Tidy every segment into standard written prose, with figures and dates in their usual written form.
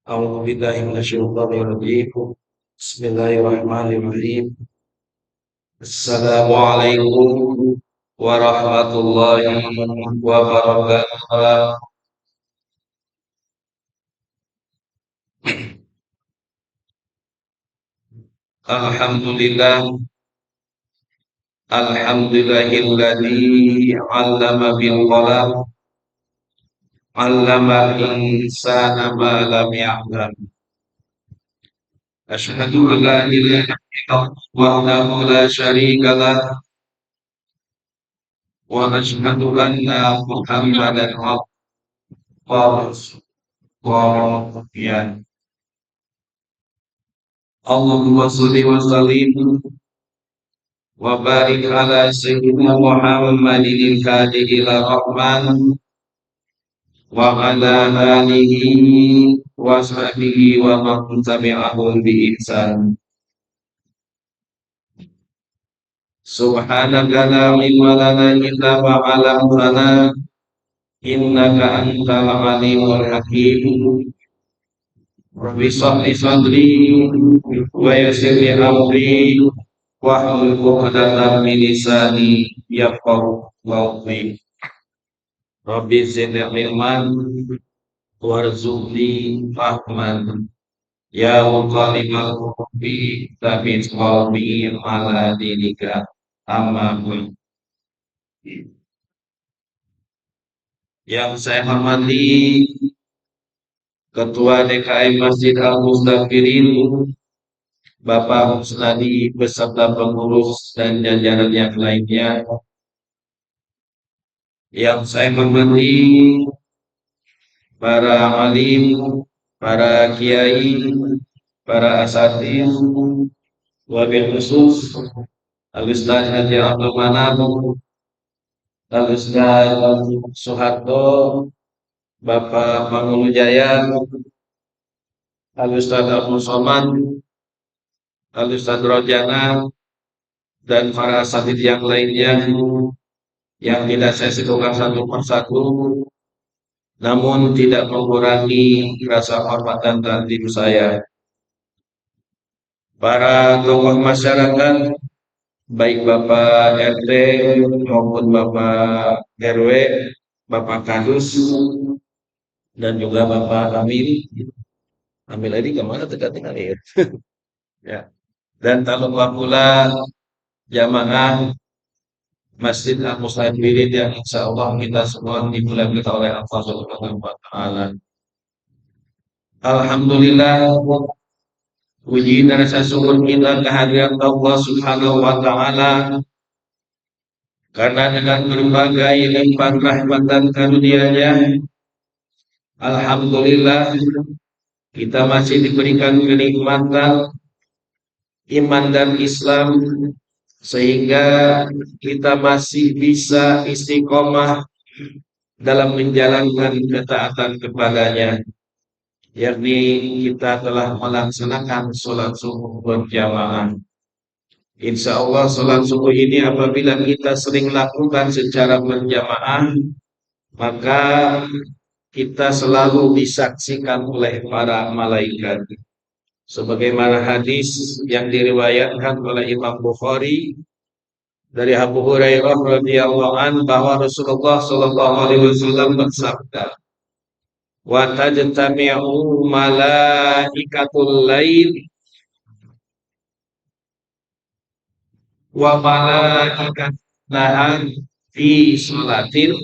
أعوذ بالله من الشيطان الرجيم. بسم الله الرحمن الرحيم. السلام عليكم ورحمة الله وبركاته. Alhamdulillah, alhamdulillahilladzi 'allama bil qalam, 'allamal insana ma lam ya'lam. Asyhadu an la ilaha illallah wahdahu la syarika lah wa asyhadu anna Muhammadan abduhu wa rasuluh. Allahumma sholli wa sallim wa barik ala sayyidina Muhammadin al-hadi ila rahman wa ala alihi wa sahbihi wa man tabi'ahum bi ihsan. Subhanaka la ilma lana illa ma 'allamtana innaka antal alimul hakim. Rabbi shrah sadri wa yassir li amri wahlul 'uqdatam min lisani yafqahu qawli. Rabbi zidni ilman warzuqni fahman. Ya muqallibal qulubi tsabbit qalbi ala dinika. Amma ba'd. Yang saya hormati Ketua DKM Masjid Al-Mustafirin, Bapak Musnadi beserta pengurus dan jajaran yang lainnya. Yang saya hormati para alim, para kiai, para asatidz, wabil khusus Al-Ustaz Haji Abdul Manap, Al-Ustaz Soeharto, Bapak Mangun Jaya, Al-Ustaz Abdul Somad, Al-Ustaz Rojana, dan para asatidz yang lainnya yang tidak saya sebutkan satu persatu, namun tidak mengurangi rasa hormat dan takdim saya. Para tokoh masyarakat, baik Bapak RT maupun Bapak RW, Bapak Kadus, dan juga Bapak Amil. Amil ini kemana teka-teka ya? Ya. Dan tak lupa pula jamaah Masjid Al-Mustafirin yang insya Allah kita semua dimuliakan oleh Allah Subhanahu wa Ta'ala. Alhamdulillah, puji dan rasa syukur kita kehadiran Allah Subhanahu wa Ta'ala, karena dengan berbagai limpahan rahmat dan karunia-Nya, alhamdulillah kita masih diberikan kenikmatan iman dan Islam, sehingga kita masih bisa istiqomah dalam menjalankan ketaatan kepadanya, yakni kita telah melaksanakan sholat subuh berjamaah. Insya Allah sholat subuh ini apabila kita sering lakukan secara berjamaah, maka kita selalu disaksikan oleh para malaikat. Sebagaimana hadis yang diriwayatkan oleh Imam Bukhari dari Abu Hurairah radhiyallahu anhu bahwa Rasulullah sallallahu alaihi wasallam bersabda, "Wa tajtami'u malaikatul lail wa malaikat nahar fi sholatil,"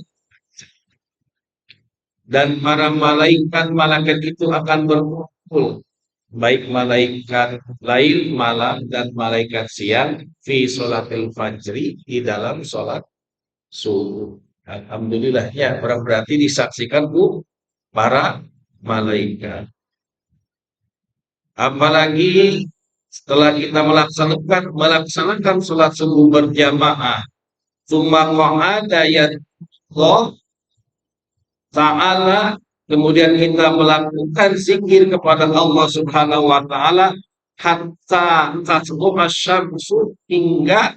dan para malaikat itu akan berkumpul, baik malaikat lail malam dan malaikat siang, fi sholatil fajri, di dalam sholat subuh. Alhamdulillah ya, berarti disaksikan para malaikat. Apalagi setelah kita melaksanakan sholat subuh berjamaah, tsumma qa'ada Allah Ta'ala, kemudian kita melakukan zikir kepada Allah Subhanahu wa Ta'ala hatta tatlu'a syamsu, hingga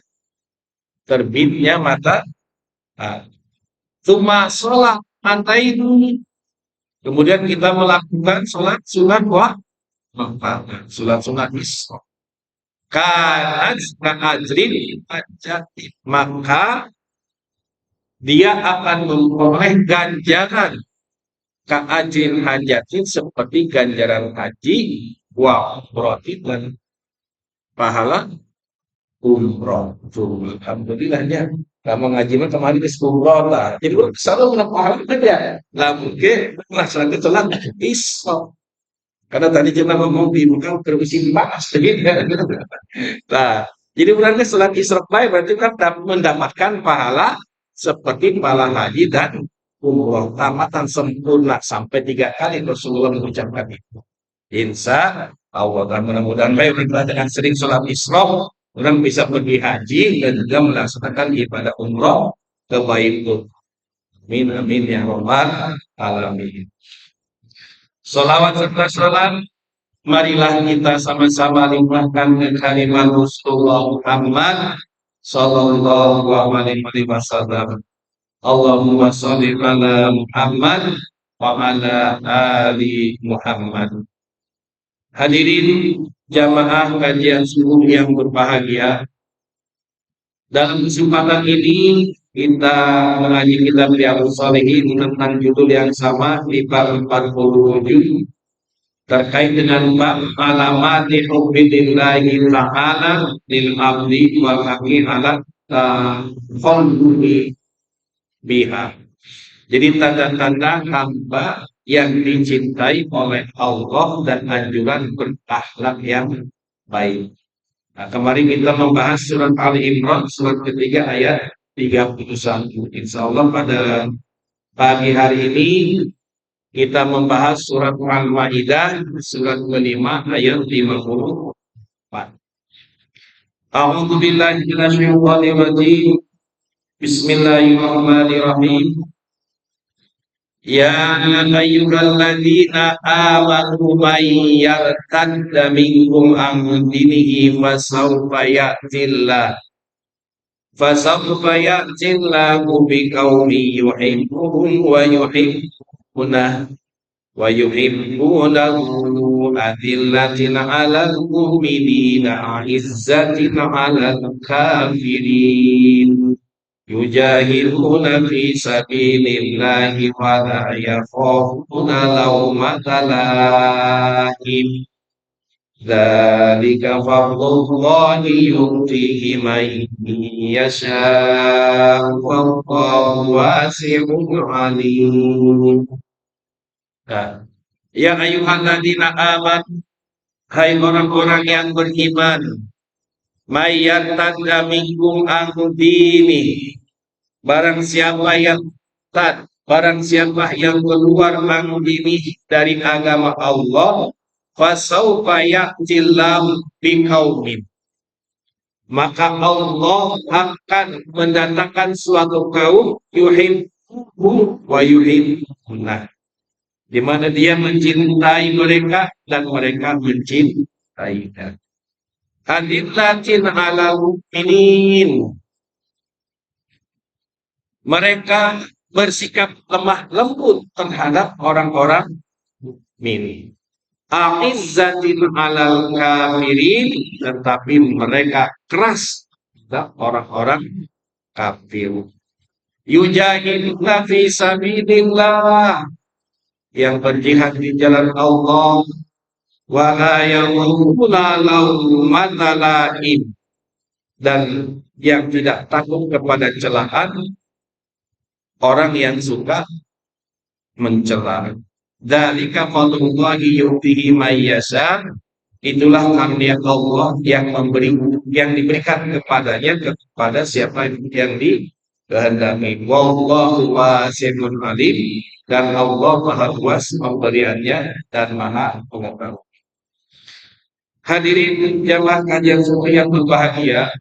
terbitnya matahari. Tsumma sholat ataini, Kemudian kita melakukan sholat sunat sholat sunat isra. Karena ajrin hajatin, maka dia akan memperoleh ganjaran ajrin hajatin seperti ganjaran haji wa umroh dan pahala umroh. Alhamdulillahnya kamu ngaji mah kemarin di umroh lah. Jadi lu selalu mendapat pahala aja. Lah mungkin melaksanakan sholat isra. Karena tadi kita ngomong di muka terusin bahas gitu. Nah, jadi berarti sholat isra berarti kan mendapatkan pahala seperti pahala haji dan umroh tamatan sempurna sampai 3 kali Rasulullah mengucapkan itu. Insya Allah, dan mudah-mudahan baik kita dengan sering sholat isra, orang bisa pergi haji dan juga melaksanakan ibadah umroh ke Baitul. Amin amin ya rabbal alamin. Sholawat serta salam, marilah kita sama-sama limpahkan ke kalimat Rasulullah Muhammad sallallahu alaihi wasallam. Allahumma sholli ala Muhammad wa ala ali Muhammad. Hadirin jamaah kajian subuh yang berbahagia, dalam kesempatan ini kita mengaji kitab Riyadhus Shalihin tentang judul yang sama di bab 47 terkait dengan bab alamati hubbillahi ta'ala lil abdi wal haqi ala qalbi biha. Jadi tanda-tanda hamba yang dicintai oleh Allah dan anjuran berakhlak yang baik. Nah, kemarin kita membahas surat Ali Imran, surat ketiga ayat 31. Insya Allah pada pagi hari ini kita membahas surat Al-Maidah, surat kelima ayat 54. A'udzu billahi minasyaitonir rajim. Bismillahirrahmanirrahim. Ya ayyuhalladzina amanu may yartadda minkum an dinihi fasawfa ya'tillahu biqaumin yuhibbuhum wa yuhibbunahu adillatin 'alal mu'minina 'izzatin 'alal kafirin yujahiduna fi sabilillahi wa la yakhafuna lawmata laim. Dzalika fadlullahi yu'tihi man yasha' wallahu wasi'un 'alim. Ya ayyuhalladzina amanu, hai orang-orang yang beriman, may yartadda minkum an dini, barang siapa yang keluar dini dari agama Allah, fasaufa ya'tillahu biqaumin, maka Allah akan mendatangkan suatu kaum yuhibbu wa yuhibbuna, di mana dia mencintai mereka dan mereka mencintainya. Adillatin 'alal mu'minin, mereka bersikap lemah lembut terhadap orang-orang mukmin. A'izzatin 'alal kafirin, tetapi mereka keras terhadap orang-orang kafir. Yujahiduna fi sabilillah, yang berjihad di jalan Allah, wa la yakhafuna lawmata laim, dan yang tidak takut kepada celaan orang yang suka mencela. Dzalika fadlullahi yu'tihi may yasha, itulah karunia Allah yang diberikan kepadanya kepada siapa yang dikehendaki. Wallahu wasi'un alim, dan Allah Maha Luas pemberiannya dan Maha Pengetahuan. Hadirin jamaah kajian subuh yang berbahagia,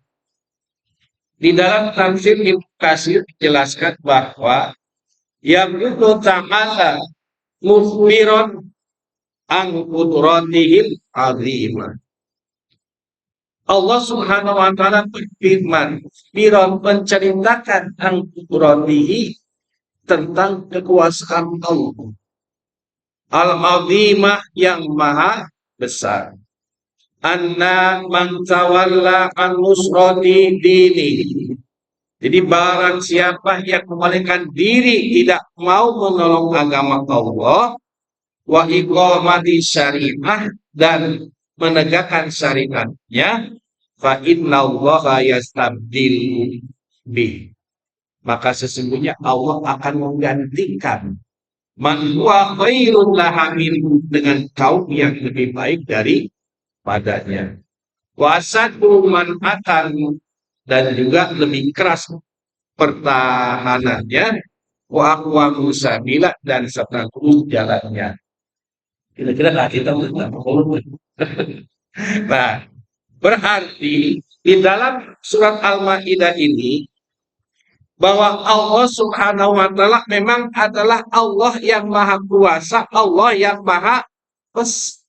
di dalam tafsir Ibnu Katsir dijelaskan bahwa yang itu ta'ala mukhbiron an qudratihil azimah. Allah Subhanahu wa taala berfirman, menceritakan an qudratihi, tentang kekuasaan Allah. al-azimah yang maha besar. Anna man tawalla an nusrati dini. Jadi barang siapa yang memalingkan diri tidak mau menolong agama Allah wa iqamati syariah dan menegakkan syariatnya fa innallaha yastabdil bih. Maka sesungguhnya Allah akan menggantikan man huwa khairun laha dengan kaum yang lebih baik daripadanya. Wasatu man akan dan juga lebih keras pertahanannya wa aqwamu sabila dan serta lurus jalannya. Kira-kira nah kita nah, berarti di dalam surat Al-Maidah ini bahwa Allah Subhanahu wa taala memang adalah Allah yang maha kuasa, Allah yang maha pes.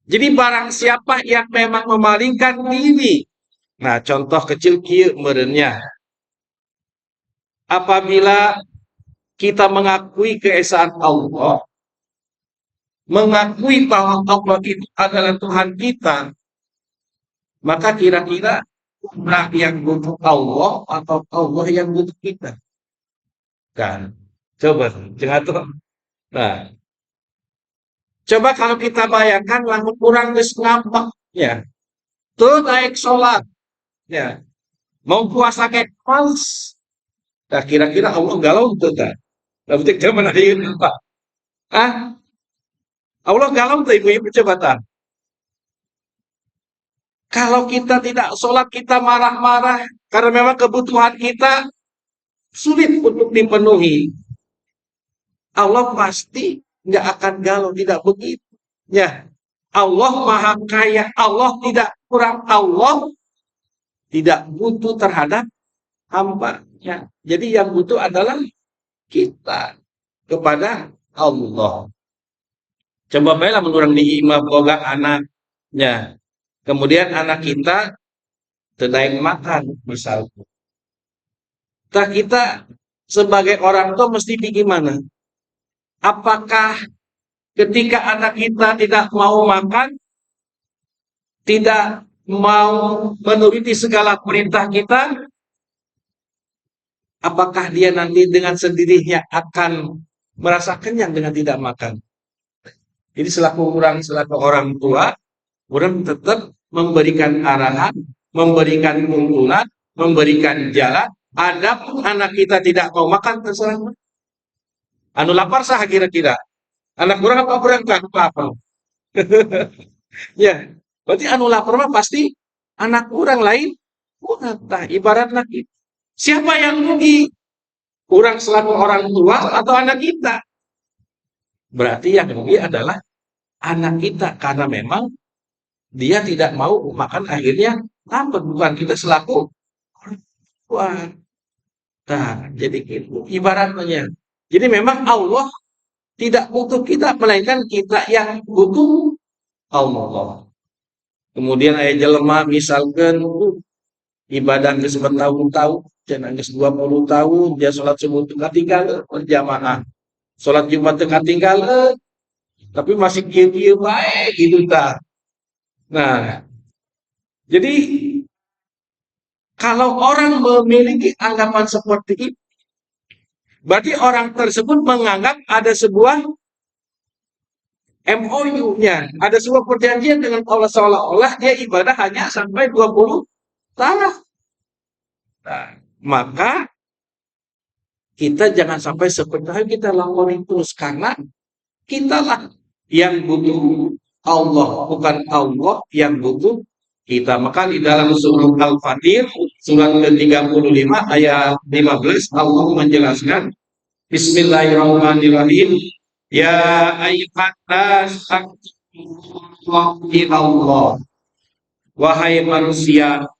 Jadi barang siapa yang memang memalingkan diri. Nah, contoh kecil kieu meureunnya. Apabila kita mengakui keesaan Allah, mengakui bahwa Allah itu adalah Tuhan kita, maka kira-kira orang yang butuh Allah atau Allah yang butuh kita? Kan? Coba, jangan tuh. Nah, coba kalau kita bayangkan lamun kurang geus ngambek ya. Tuh naik sholat ya. Mau puasa kayak males. Nah, kira-kira Allah galau tuh kan? Berarti dia menarik apa? Ah, Allah galau tuh ibu percobaan. Kalau kita tidak sholat, kita marah-marah karena memang kebutuhan kita sulit untuk dipenuhi. Allah pasti nggak akan galau, tidak begitu. Ya, Allah maha kaya, Allah tidak kurang, Allah tidak butuh terhadap hamba-Nya. Jadi yang butuh adalah kita kepada Allah. Coba baiklah menurang di imam boga anaknya. Kemudian anak kita sedang makan misalnya. Kita sebagai orang tua mesti bagaimana? Apakah ketika anak kita tidak mau makan, tidak mau menuruti segala perintah kita, apakah dia nanti dengan sendirinya akan merasa kenyang dengan tidak makan? Jadi selaku orang tua, orang tetap memberikan arahan, memberikan tuntunan, memberikan jalan. Ada anak kita tidak mau makan, terserah. Anu lapar sah kira-kira. Anak kurang apa berangkat apa? Ya, berarti anu lapar mah pasti anak orang lain. Nah, ibaratnya kita. Siapa yang rugi? Kurang selaku orang tua atau anak kita? Berarti yang rugi adalah anak kita karena memang dia tidak mau makan akhirnya lapar, bukan kita selaku orang tua. Nah, jadi itu ibaratnya. Jadi memang Allah tidak butuh kita, melainkan kita yang butuh Allah. Kemudian ayat jelema misalkan ibadah geus bertahun-tahun, cenah geus 20 tahun, dia salat subuh teu katinggal berjamaah. Salat Jumat teu katinggal, tapi masih kieu-kieu bae gitu tah. Nah, jadi kalau orang memiliki anggapan seperti itu, berarti orang tersebut menganggap ada sebuah MOU-nya, ada sebuah perjanjian dengan Allah seolah-olah dia ibadah hanya sampai 20 tahun. Nah, maka kita jangan sampai seperti itu, kita lakukan terus karena kitalah yang butuh Allah, bukan Allah yang butuh kita. Maka di dalam surah Al-Fatir, surat ke-35 ayat 15, Allah menjelaskan, Bismillahirrahmanirrahim. Ya ayyuhan nas Allah. Wahai manusia,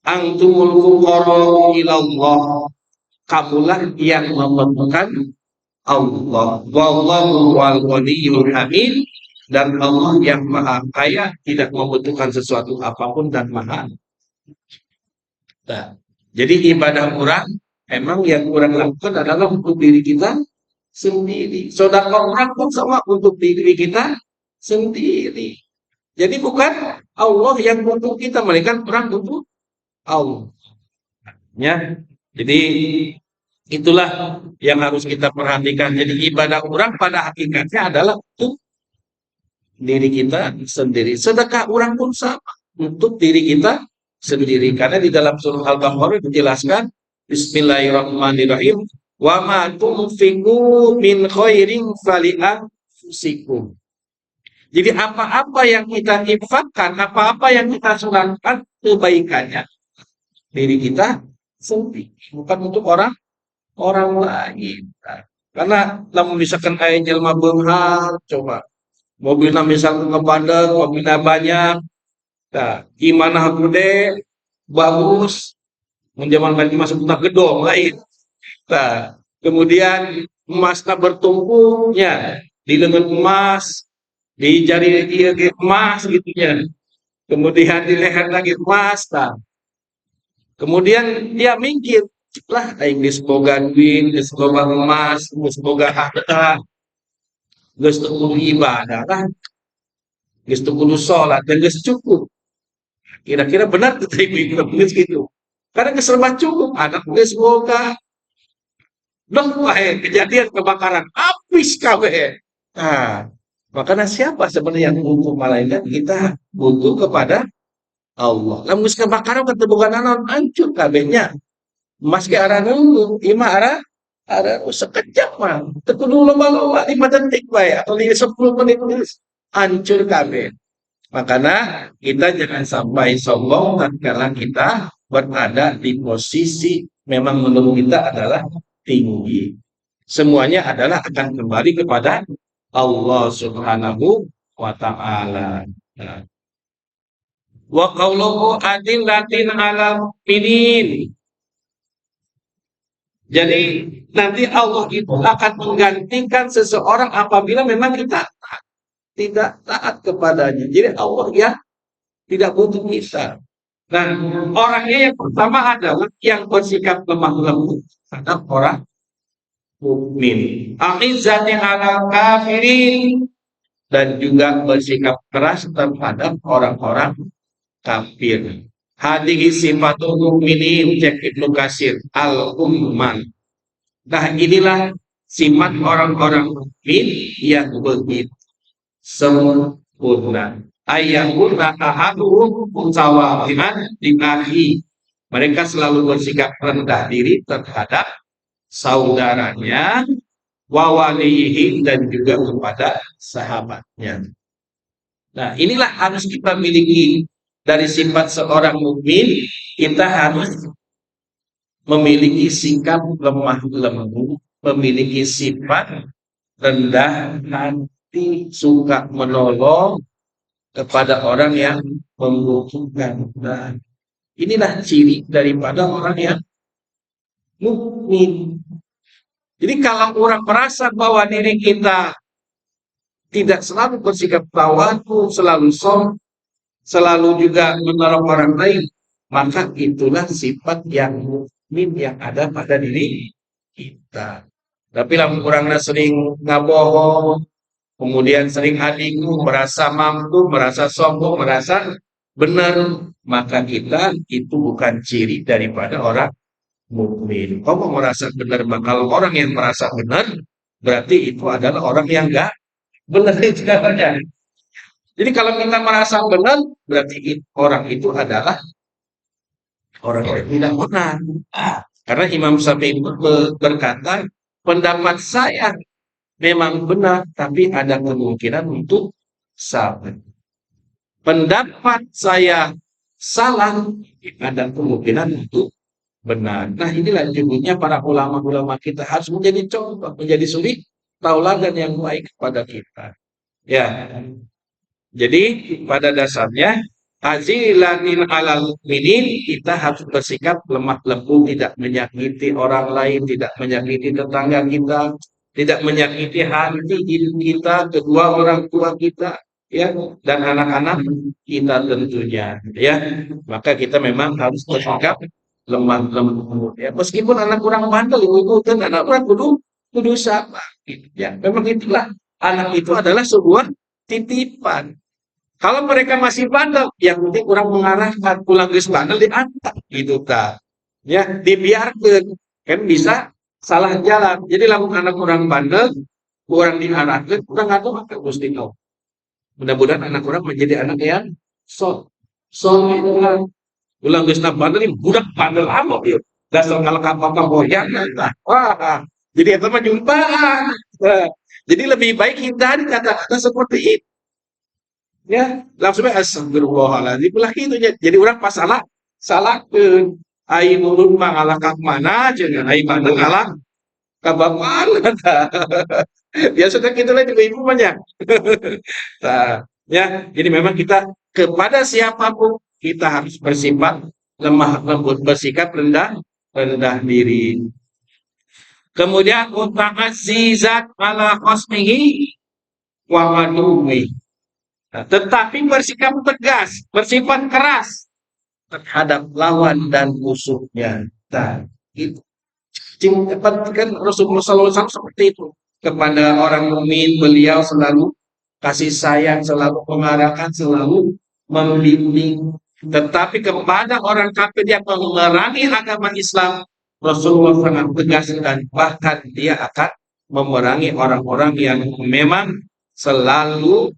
antumul fuqara ilallah. Kamulah yang membutuhkan Allah. Wallahu wal ghaniyyul hamid, dan Allah yang maha kaya tidak membutuhkan sesuatu apapun dan maha. Nah, jadi ibadah orang emang yang orang lakukan adalah untuk diri kita sendiri. Sedekah orang pun sama untuk diri kita sendiri. Jadi bukan Allah yang butuh kita, melainkan orang butuh Allah. Ya, jadi itulah yang harus kita perhatikan. Jadi ibadah orang pada hakikatnya adalah untuk diri kita sendiri. Sedekah orang pun sama untuk diri kita sendiri. Karena di dalam surah Al-Baqarah dijelaskan, Bismillahirrahmanirrahim, wa ma tunfiqu min khairin falianfusikum. Jadi apa-apa yang kita infakkan, apa-apa yang kita surahkan, kebaikannya diri kita sendiri, bukan untuk orang lain. Karena namun misalkan ayat jelma beunghar, coba mobilnya misalkan ngebandel, mobilnya banyak, nah, gimana gede, bagus, menjaman lagi masuk ke gedong lain. Nah, kemudian emasnya bertumpuknya di lengan emas, di jari dia emas gitu ya. Kemudian di leher lagi emas. Nah, kemudian dia minggir, lah aing geus boga duit, geus boga emas, geus boga harta, geus teu kudu ibadah lah, geus teu kudu salat dan geus cukup. Kira-kira benar tuh tadi geus gitu. Karena geus serba cukup, anak geus boga, dong wae kejadian kebakaran, habis kabeh. Nah, makanya siapa sebenarnya yang butuh, malaikat kita butuh kepada Allah. Lamun geus kebakaran teu boga naon, hancur kabehnya. Mas ke arah dulu, ima arah sekejap mah. Teu kudu loba-loba 5 detik bae atau 10 menit geus hancur kabeh. Makanya kita jangan sampai sombong tatkala kita berada di posisi memang menurut kita adalah tinggi. Semuanya adalah akan kembali kepada Allah Subhanahu wa taala. Nah, wa qauluhu adillatin 'alal mu'minin. Jadi nanti Allah itu akan menggantikan seseorang apabila memang kita tidak taat kepadanya. Jadi Allah ya tidak butuh kita. Nah, orangnya yang pertama adalah yang bersikap lemah lembut terhadap orang mukmin. A'izzatin 'alal kafirin, dan juga bersikap keras terhadap orang-orang kafir. Hadhihi sifatul mukminin, cek Ibnu Katsir, al-umman. Nah, inilah sifat orang-orang mukmin yang begitu sempurna. Ayyakuna ahaduhum mutawadhi'an li akhi. Mereka selalu bersikap rendah diri terhadap saudaranya, wa walihi, dan juga kepada sahabatnya. Nah, inilah harus kita miliki dari sifat seorang mukmin. Kita harus memiliki sikap lemah lembut, memiliki sifat rendah hati, suka menolong kepada orang yang membutuhkan. Nah, inilah ciri daripada orang yang mukmin. Jadi kalau orang merasa bahwa diri kita tidak selalu bersikap tawadhu, selalu selalu juga menolong orang lain, maka itulah sifat yang mukmin yang ada pada diri kita. Tapi lamun orangnya sering ngabohong, kemudian sering adiku, merasa mampu, merasa sombong, merasa benar, maka kita itu bukan ciri daripada orang mukmin. Kamu merasa benar, kalau orang yang merasa benar, berarti itu adalah orang yang enggak benar itu namanya. Jadi kalau kita merasa benar, berarti orang itu adalah orang yang tidak benar. Karena Imam Syafi'i berkata, pendapat saya memang benar, tapi ada kemungkinan untuk salah. Pendapat saya salah, ada kemungkinan untuk benar. Nah, inilah judulnya para ulama-ulama kita harus menjadi contoh, menjadi suri tauladan yang baik kepada kita. Ya, jadi pada dasarnya azilatin alal mukminin, kita harus bersikap lemah lembut, tidak menyakiti orang lain, tidak menyakiti tetangga kita, tidak menyakiti hati kita, kedua orang tua kita, ya, dan anak-anak kita tentunya, ya. Maka kita memang harus bersikap lemah lembut, ya. Meskipun anak kurang bandel, ibu-ibu dan anak orang kudu sabar, Ya, memang itulah anak itu adalah sebuah titipan. Kalau mereka masih bandel, yang penting orang mengarahkan pulang geus bandel diantar gitu ta. Ya, dibiarkan kan bisa salah jalan. Jadi lamun anak orang bandel, orang diarahkan, orang ngatur apa Gusti Allah. Mudah-mudahan anak orang menjadi anak yang soleh. Ulang geus bandel ini budak bandel amat ya. Dasar kalengkap apa boyan. Wah, jadi itu mah jumpaan. Nah, jadi lebih baik hindari kata-kata seperti itu. Ya, langsung aja astagfirullahaladzim lah gitu ya. Jadi orang pas salah salah ke aing ulun mah ngalakak mana cenah aing bandel ngalah ka bapak. Biasanya gitu lah juga ibu banyak. Nah, ya, jadi memang kita kepada siapapun kita harus bersifat lemah lembut, bersikap rendah diri. Kemudian muta'azzizat ala khosmihi wa maduwi. Nah, tetapi bersikap tegas, bersifat keras terhadap lawan dan musuhnya. Nah, itu kan Rasulullah SAW seperti itu kepada orang mukmin, beliau selalu kasih sayang, selalu mengarahkan, selalu membimbing. Tetapi kepada orang kafir yang memerangi agama Islam, Rasulullah sangat tegas dan bahkan dia akan memerangi orang-orang yang memang selalu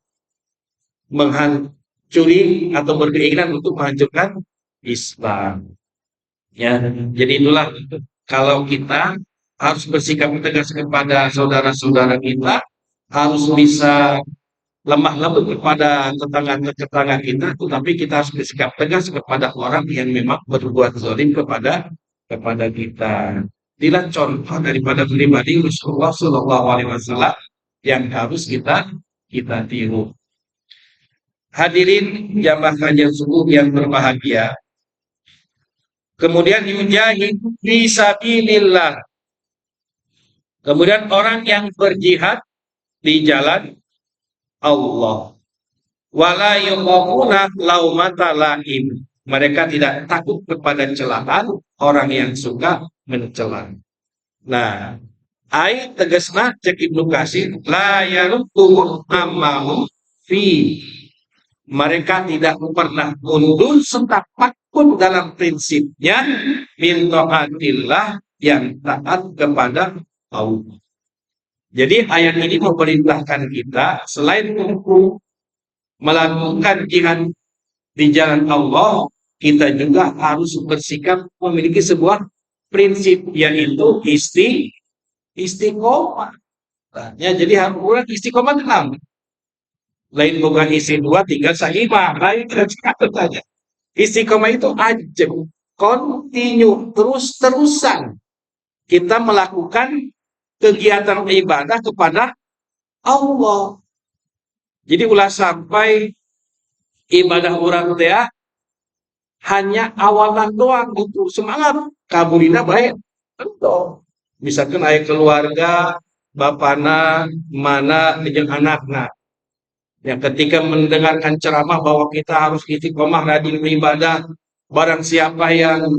menghancuri atau berkeinginan untuk menghancurkan Islam. Ya, jadi itulah kalau kita harus bersikap tegas kepada saudara-saudara kita, harus bisa lemah lembut kepada tetangga-tetangga kita, tetapi kita harus bersikap tegas kepada orang yang memang berbuat zalim kepada kita. Inilah contoh daripada pribadi Rasulullah Shallallahu Alaihi Wasallam yang harus kita tiru. Hadirin jamaah kajian subuh yang berbahagia. Kemudian yujahid fi sabilillah. Kemudian orang yang berjihad di jalan Allah. Wala yukhafuna laumata laim. Mereka tidak takut kepada celaan orang yang suka mencela. Nah, ayat tegasna cek Ibnu Katsir la yaruddu amahu fi. Mereka tidak pernah mundur setapak pun dalam prinsipnya min taatillah yang taat kepada Allah. Jadi ayat ini memerintahkan kita selain untuk melakukan jihad di jalan Allah, kita juga harus bersikap memiliki sebuah prinsip yaitu istiqomah. Ya, jadi harus istiqomah tenang. Lain bukan isi 2, 3, sahibah. Lain katanya. Istiqomah itu aja, continue, terus-terusan. Kita melakukan kegiatan ibadah kepada Allah. Jadi ulah sampai ibadah orang teh hanya awalan doang itu semangat kabulina baik. Tentu. Misalkan ayah keluarga, bapana, mana, jeung anakna. Yang ketika mendengarkan ceramah bahwa kita harus istiqomah rajin beribadah, barang siapa yang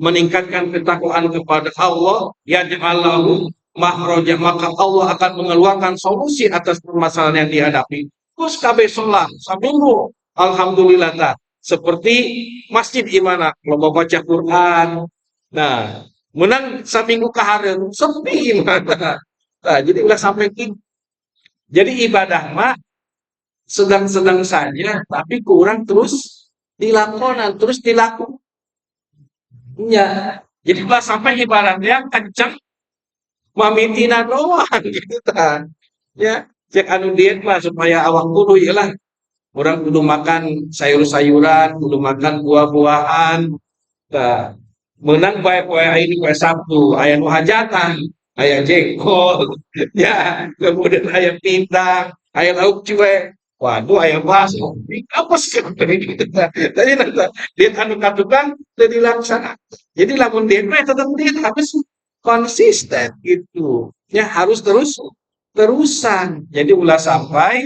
meningkatkan ketakwaan kepada Allah, ya ja'alahu mahroja, maka Allah akan mengeluarkan solusi atas permasalahan yang dihadapi. Terus kabeh sholat, saminggu, alhamdulillah tak. Seperti masjid imana, kalau baca Quran, nah, menang saminggu kahareun, sepi imana. Nah, jadi udah sampai gitu. Jadi ibadah mah sedang-sedang saja, tapi kurang terus dilakukan, terus dilakukan. Ya, jadi pas sampai ibaratnya kencang mamitina doang gitu kan. Ya, cek anu diet mah supaya awak kudu ya lah. Orang kudu makan sayur-sayuran, kudu makan buah-buahan. Nah, menang bae poe ini poe Sabtu, aya nu hajatan, aya jengkol, ya, kemudian aya pindang, aya lauk cuek. Waduh, aya bakso. Apa sih tadi nanti dia anu tukang teu dilaksana. Jadi lamun diet mah tetep diet habis konsisten gitu. Ya harus terusan. Jadi ulah sampai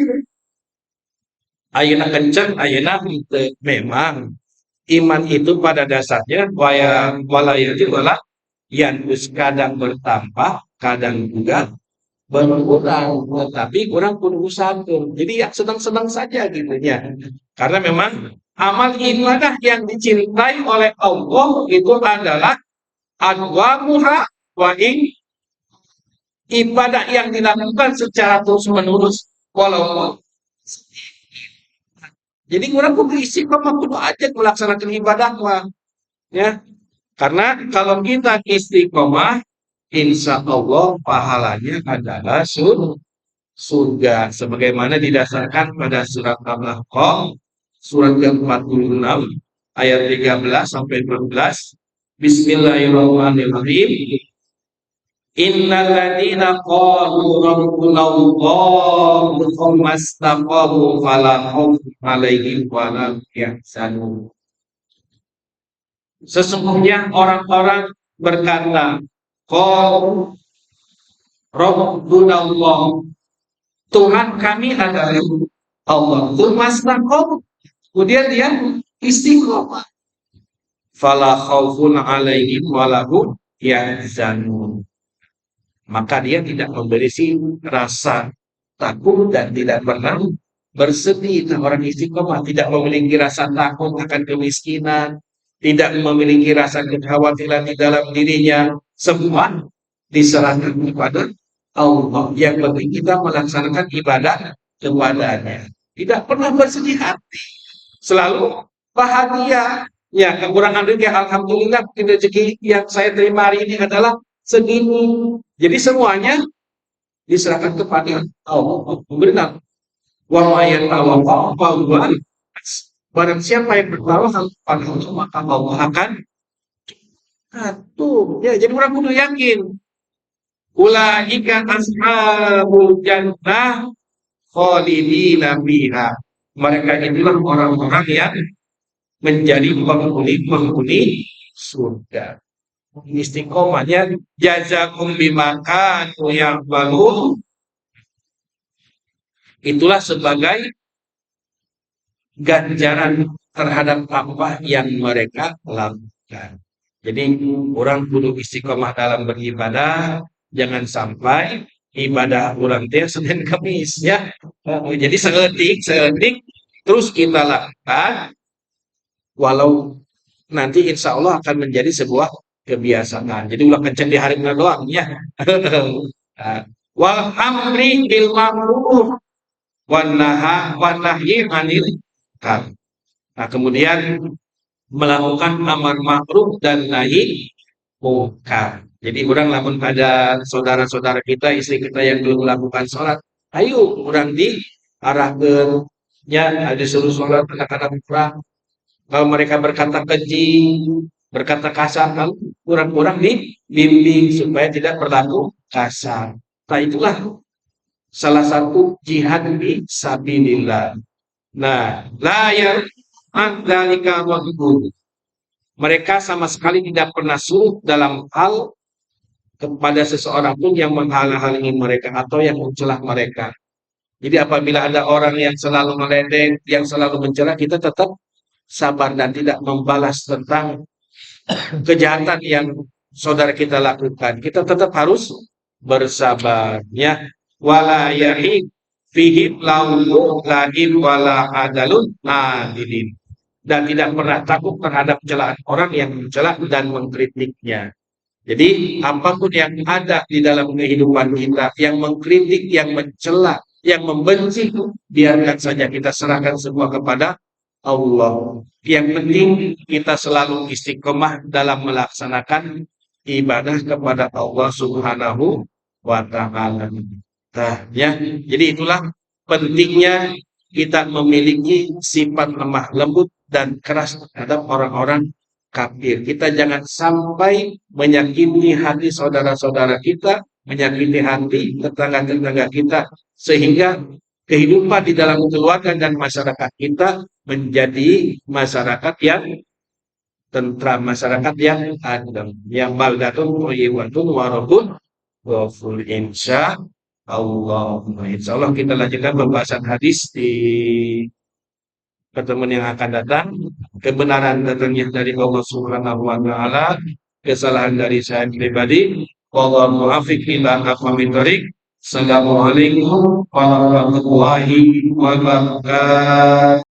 ayeuna kenceng, ayeuna henteu. Memang iman itu pada dasarnya walayati wala yang kadang bertambah, kadang juga berkurang, tetapi kurang pun usahakan. Jadi ya senang-senang saja gitu ya. Karena memang amal ibadah yang dicintai oleh Allah itu adalah adwamuha wa ibadah yang dilakukan secara terus-menerus walaupun jadi kurang kudu istiqomah kudu aja melaksanakan ibadah mah ya. Karena kalau kita istiqomah insya Allah pahalanya adalah surga sebagaimana didasarkan pada surat Al-Baqarah surat ke-46 ayat 13 sampai 14. Bismillahirrahmanirrahim. Innal ladzina qalu rabbunallahu tsumma istaqamu fala khaufun 'alaihim wa la hum yahzanun. Sesungguhnya orang-orang berkata, qalu rabbunallahu, Tuhan kami adalah Allah. Tsumma istaqamu, kemudian dia istiqomah. Fala khaufun 'alaihim wa la hum yahzanun. Maka dia tidak memiliki rasa takut dan tidak pernah bersedih. Nah, orang istiqomah tidak memiliki rasa takut akan kemiskinan, tidak memiliki rasa kekhawatiran di dalam dirinya. Semua diserahkan kepada Allah. Yang penting kita melaksanakan ibadah kepadanya. Tidak pernah bersedih hati. Selalu bahagia. Ya, kekurangan rezeki alhamdulillah rezeki yang saya terima hari ini adalah segini. Jadi semuanya diserahkan kepada Allah. Benar. Wa may yatawakkal barang siapa yang bertawakal kepada Allah maka Allah akan atur. Ya, jadi orang kudu yakin. Ulaika ashabul jannah khalidina fiha. Mereka itulah orang-orang yang menjadi penghuni surga. Istiqomahnya jazakum bimakan yang baru itulah sebagai ganjaran terhadap apa yang mereka lakukan. Jadi orang kudu istiqomah dalam beribadah, jangan sampai ibadah orang teh Senin Kamis ya. Jadi seetik terus kita lakukan walau nanti insya Allah akan menjadi sebuah kebiasaan. Jadi ulah kenceng di hari Minggu doang ya. Wal amri bil ma'ruf wan nahyi anil munkar. Nah, kemudian melakukan amar ma'ruf dan nahi munkar. Jadi orang lamun ada saudara-saudara kita, istri kita yang belum melakukan sholat, ayo orang diarahkan ya, ada suruh sholat anak-anak kurang. Kalau mereka berkata keji, berkata kasar, kalau kurang-kurang dibimbing supaya tidak berlaku kasar. Nah, itulah salah satu jihad fi sabilillah. Nah, la yar'adzalika waqbud. Mereka sama sekali tidak pernah suruh dalam hal kepada seseorang pun yang menghalang-halangi mereka atau yang mencela mereka. Jadi apabila ada orang yang selalu meledek, yang selalu mencela, kita tetap sabar dan tidak membalas tentang kejahatan yang saudara kita lakukan. Kita tetap harus bersabar ya. Wala yahid fihi laumu lahim wala adalun adilin. Dan tidak pernah takut terhadap celaan orang yang mencela dan mengkritiknya. Jadi apapun yang ada di dalam kehidupan kita, yang mengkritik, yang mencela, yang membenci, biarkan saja kita serahkan semua kepada Allah. Yang penting kita selalu istiqomah dalam melaksanakan ibadah kepada Allah Subhanahu wa Ta'ala. Nah, ya, jadi itulah pentingnya kita memiliki sifat lemah lembut dan keras terhadap orang-orang kafir. Kita jangan sampai menyakiti hati saudara-saudara kita, menyakiti hati tetangga-tetangga kita, sehingga kehidupan di dalam keluarga dan masyarakat kita menjadi masyarakat yang tentram, masyarakat yang adem, yang baldatun thayyibatun wa rabbun ghafur. Insya Allah. Insya Allah kita lanjutkan pembahasan hadis di pertemuan yang akan datang. Kebenaran datangnya dari Allah Subhanahu wa Ta'ala, kesalahan dari saya pribadi. Wallahu muwaffiq ila aqwamit thoriq. Assalamualaikum warahmatullahi wabarakatuh.